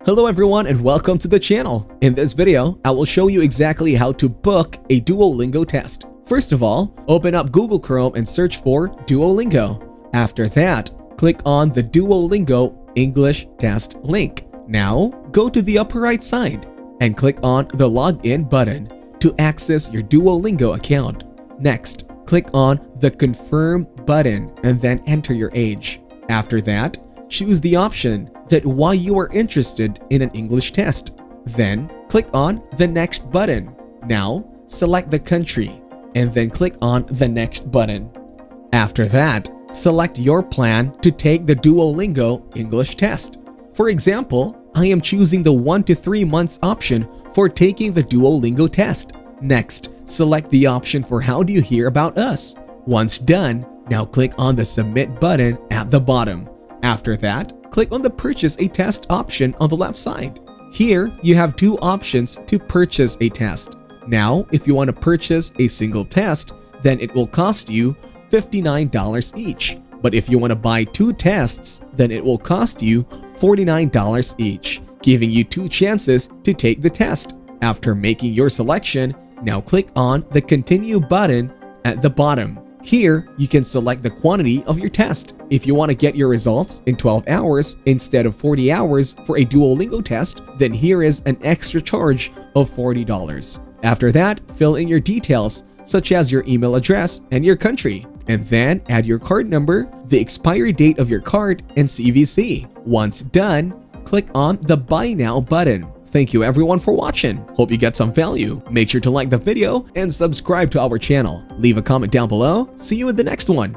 Hello everyone and welcome to the channel. In this video, I will show you exactly how to book a Duolingo test. First of all, open up Google Chrome and search for Duolingo. After that, click on the Duolingo English test link. Now, go to the upper right side and click on the Login button to access your Duolingo account. Next, click on the Confirm button and then enter your age. After that, choose the option that why you are interested in an English test. Then, click on the Next button. Now, select the country and then click on the Next button. After that, select your plan to take the Duolingo English test. For example, I am choosing the 1 to 3 months option for taking the Duolingo test. Next, select the option for how do you hear about us. Once done, now click on the Submit button at the bottom. After that, click on the Purchase a Test option on the left side. Here, you have two options to purchase a test. Now, if you want to purchase a single test, then it will cost you $59 each. But if you want to buy two tests, then it will cost you $49 each, giving you two chances to take the test. After making your selection, now click on the Continue button at the bottom. Here, you can select the quantity of your test. If you want to get your results in 12 hours instead of 40 hours for a Duolingo test, then here is an extra charge of $40. After that, fill in your details, such as your email address and your country, and then add your card number, the expiry date of your card, and CVC. Once done, click on the Buy Now button. Thank you everyone for watching. Hope you get some value. Make sure to like the video and subscribe to our channel. Leave a comment down below. See you in the next one.